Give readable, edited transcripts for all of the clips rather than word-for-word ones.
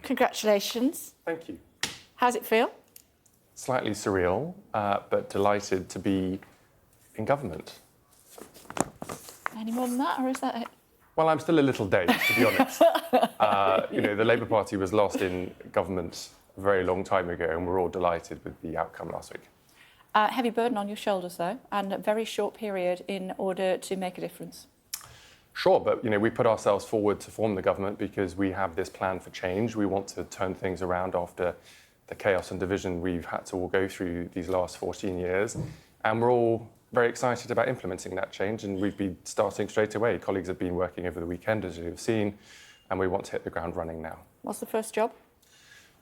Congratulations. Thank you. How's it feel? Slightly surreal, but delighted to be in government. Any more than that, or is that it? Well, I'm still a little dazed, to be honest. The Labour Party was lost in government a very long time ago, and we're all delighted with the outcome last week. Heavy burden on your shoulders, though, and a very short period in order to make a difference. Sure, but we put ourselves forward to form the government because we have this plan for change. We want to turn things around after the chaos and division we've had to all go through these last 14 years. And we're all very excited about implementing that change, and we've been starting straight away. Colleagues have been working over the weekend, as you've seen, and we want to hit the ground running now. What's the first job?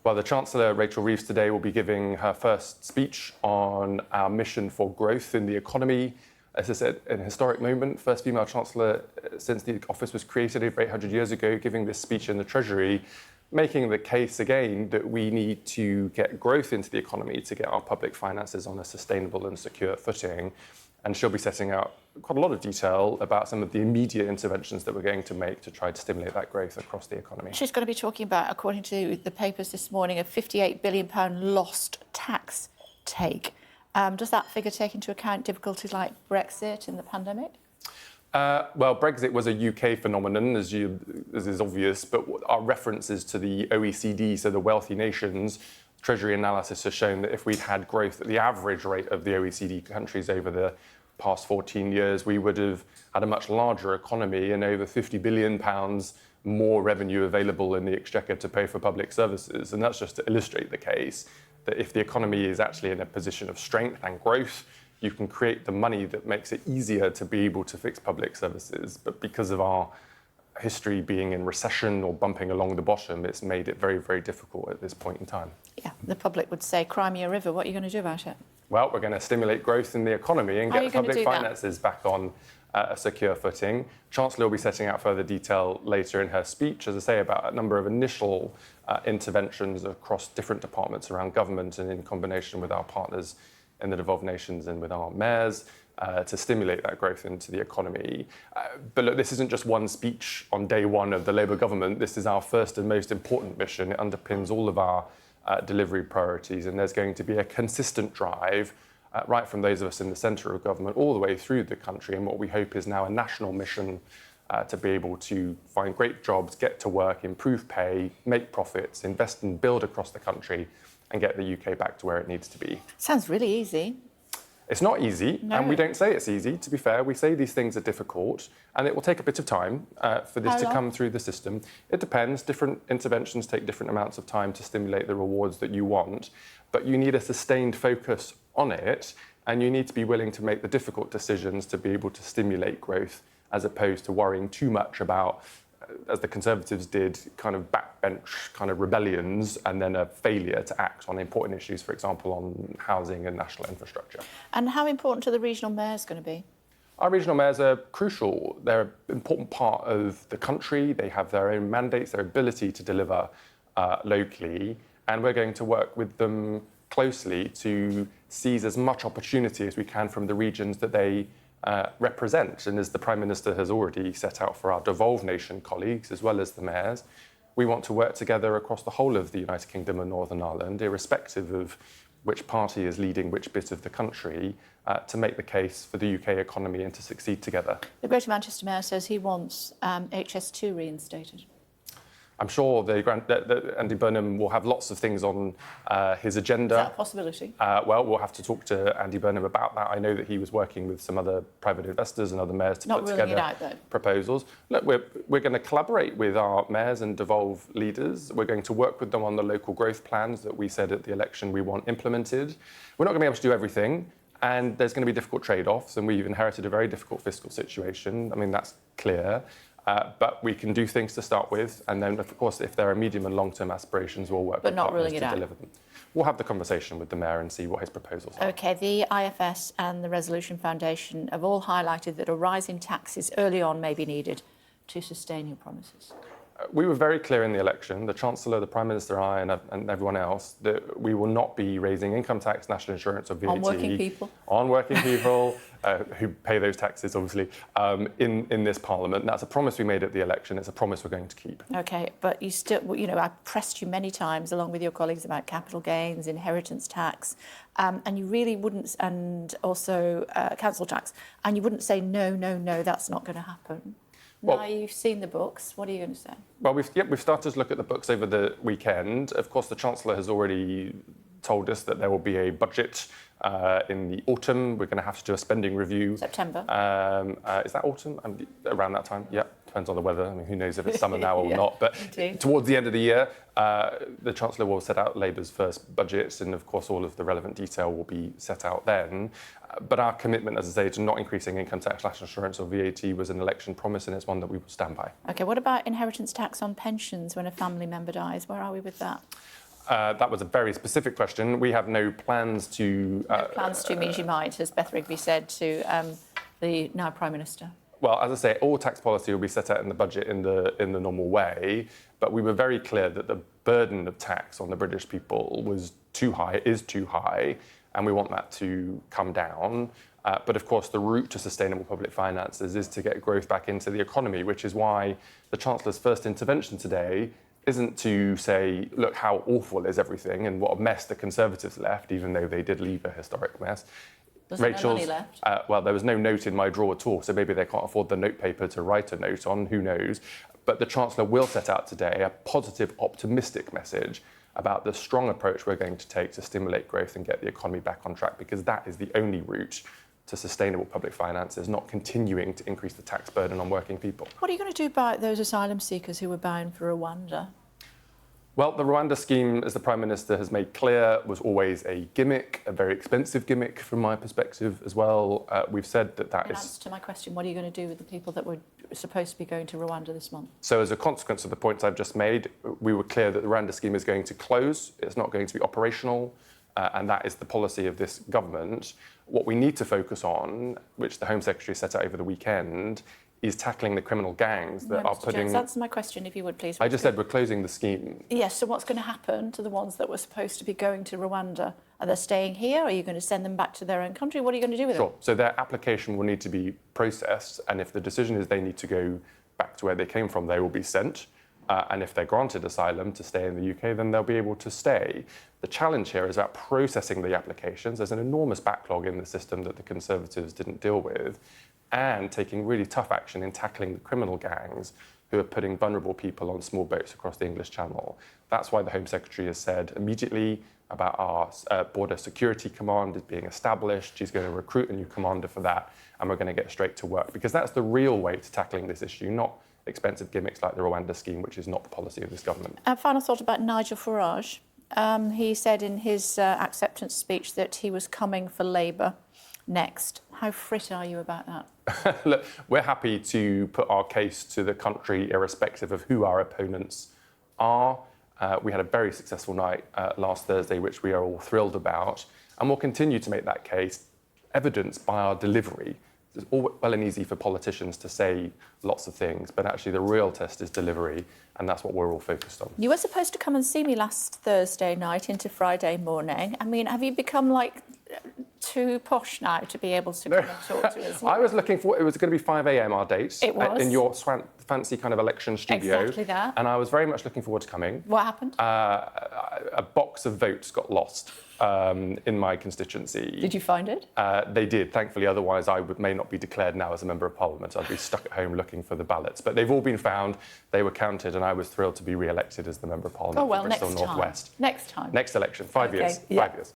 Well, the Chancellor, Rachel Reeves, today will be giving her first speech on our mission for growth in the economy. As I said, an historic moment, first female Chancellor since the office was created over 800 years ago, giving this speech in the Treasury, making the case again that we need to get growth into the economy to get our public finances on a sustainable and secure footing. And she'll be setting out quite a lot of detail about some of the immediate interventions that we're going to make to try to stimulate that growth across the economy. She's going to be talking about, according to the papers this morning, a £58 billion lost tax take. Does that figure take into account difficulties like Brexit and the pandemic? Well, Brexit was a UK phenomenon, as is obvious, but our references to the OECD, so the wealthy nations, Treasury analysis has shown that if we'd had growth at the average rate of the OECD countries over the past 14 years, we would have had a much larger economy and over £50 billion more revenue available in the exchequer to pay for public services. And that's just to illustrate the case that if the economy is actually in a position of strength and growth, you can create the money that makes it easier to be able to fix public services. But because of our history being in recession or bumping along the bottom, it's made it very, very difficult at this point in time. Yeah, the public would say, cry me a river. What are you going to do about it? Well, we're going to stimulate growth in the economy and get public finances back on a secure footing. Chancellor will be setting out further detail later in her speech, as I say, about a number of initial interventions across different departments around government and in combination with our partners in the devolved nations and with our mayors to stimulate that growth into the economy. But look, this isn't just one speech on day one of the Labour government. This is our first and most important mission. It underpins all of our delivery priorities, and there's going to be a consistent drive right from those of us in the centre of government all the way through the country, and what we hope is now a national mission to be able to find great jobs, get to work, improve pay, make profits, invest and build across the country and get the UK back to where it needs to be. Sounds really easy. It's not easy, and we don't say it's easy, to be fair. We say these things are difficult, and it will take a bit of time for this to come through the system. It depends. Different interventions take different amounts of time to stimulate the rewards that you want, but you need a sustained focus on it, and you need to be willing to make the difficult decisions to be able to stimulate growth, as opposed to worrying too much about, as the Conservatives did, kind of backbench kind of rebellions and then a failure to act on important issues, for example, on housing and national infrastructure. And how important are the regional mayors going to be? Our regional mayors are crucial. They're an important part of the country. They have their own mandates, their ability to deliver locally, and we're going to work with them closely to seize as much opportunity as we can from the regions that they represent. And as the Prime Minister has already set out for our devolved nation colleagues, as well as the mayors, we want to work together across the whole of the United Kingdom and Northern Ireland, irrespective of which party is leading which bit of the country, to make the case for the UK economy and to succeed together. The Greater Manchester Mayor says he wants HS2 reinstated. I'm sure that Andy Burnham will have lots of things on his agenda. Is that a possibility? Well, we'll have to talk to Andy Burnham about that. I know that he was working with some other private investors and other mayors to put together proposals. Look, we're going to collaborate with our mayors and devolved leaders. We're going to work with them on the local growth plans that we said at the election we want implemented. We're not going to be able to do everything, and there's going to be difficult trade-offs, and we've inherited a very difficult fiscal situation. I mean, that's clear. But we can do things to start with, and then, of course, if there are medium and long-term aspirations, we'll work with partners to deliver them. We'll have the conversation with the Mayor and see what his proposals are. OK, the IFS and the Resolution Foundation have all highlighted that a rise in taxes early on may be needed to sustain your promises. We were very clear in the election, the Chancellor, the Prime Minister, I, and everyone else, that we will not be raising income tax, national insurance or VAT. On working people. On working people, who pay those taxes, obviously, in this Parliament. And that's a promise we made at the election. It's a promise we're going to keep. OK, but you still, you know, I've pressed you many times, along with your colleagues, about capital gains, inheritance tax, and you really wouldn't, and also council tax, and you wouldn't say, no, that's not going to happen. Well, now you've seen the books, what are you going to say? Well, we've started to look at the books over the weekend. Of course, the Chancellor has already told us that there will be a budget in the autumn. We're going to have to do a spending review. September. Is that autumn? Around that time? Yeah, depends on the weather. I mean, who knows if it's summer now or not. But indeed. Towards the end of the year, the Chancellor will set out Labour's first budget, and of course, all of the relevant detail will be set out then. But our commitment, as I say, to not increasing income tax, national insurance or VAT was an election promise, and it's one that we will stand by. OK, what about inheritance tax on pensions when a family member dies? Where are we with that? That was a very specific question. We have no plans to... No plans to means you might, as Beth Rigby said to the now Prime Minister. Well, as I say, all tax policy will be set out in the budget in the normal way, but we were very clear that the burden of tax on the British people was too high, is too high, and we want that to come down. But of course, the route to sustainable public finances is to get growth back into the economy, which is why the Chancellor's first intervention today isn't to say, look, how awful is everything and what a mess the Conservatives left, even though they did leave a historic mess. Was there no money left? Well, there was no note in my drawer at all, so maybe they can't afford the note paper to write a note on, who knows. But the Chancellor will set out today a positive, optimistic message about the strong approach we're going to take to stimulate growth and get the economy back on track, because that is the only route to sustainable public finances, not continuing to increase the tax burden on working people. What are you going to do about those asylum seekers who were bound for Rwanda? Well, the Rwanda scheme, as the Prime Minister has made clear, was always a gimmick, a very expensive gimmick from my perspective as well. We've said that In answer to my question, what are you going to do with the people that were supposed to be going to Rwanda this month? So as a consequence of the points I've just made, we were clear that the Rwanda scheme is going to close. It's not going to be operational. And that is the policy of this government. What we need to focus on, which the Home Secretary set out over the weekend, is tackling the criminal gangs that are putting... Jones, answer my question, if you would, please. I just said we're closing the scheme. Yes, so what's going to happen to the ones that were supposed to be going to Rwanda? Are they staying here? Are you going to send them back to their own country? What are you going to do with them? Sure. So their application will need to be processed, and if the decision is they need to go back to where they came from, they will be sent. And if they're granted asylum to stay in the UK, then they'll be able to stay. The challenge here is about processing the applications. There's an enormous backlog in the system that the Conservatives didn't deal with, and taking really tough action in tackling the criminal gangs who are putting vulnerable people on small boats across the English Channel. That's why the Home Secretary has said immediately about our Border Security Command is being established. She's going to recruit a new commander for that, and we're going to get straight to work, because that's the real way to tackling this issue, not expensive gimmicks like the Rwanda scheme, which is not the policy of this government. Final thought about Nigel Farage. He said in his acceptance speech that he was coming for Labour next. How frit are you about that? Look, we're happy to put our case to the country irrespective of who our opponents are. We had a very successful night last Thursday, which we are all thrilled about, and we'll continue to make that case, evidenced by our delivery. It's all well and easy for politicians to say lots of things, but actually the real test is delivery, and that's what we're all focused on. You were supposed to come and see me last Thursday night into Friday morning. I mean, have you become like too posh now to be able to come and talk to us? I was looking for, it was going to be 5 a.m. our date. It was. In your fancy kind of election studio. Exactly that. And I was very much looking forward to coming. What happened? A box of votes got lost in my constituency. Did you find it? They did, thankfully. Otherwise, I may not be declared now as a member of Parliament. I'd be stuck at home looking for the ballots. But they've all been found, they were counted, and I was thrillilled to be re-elected as the member of Parliament for Bristol North West. Next time. Next election, 5 years. Yeah. 5 years.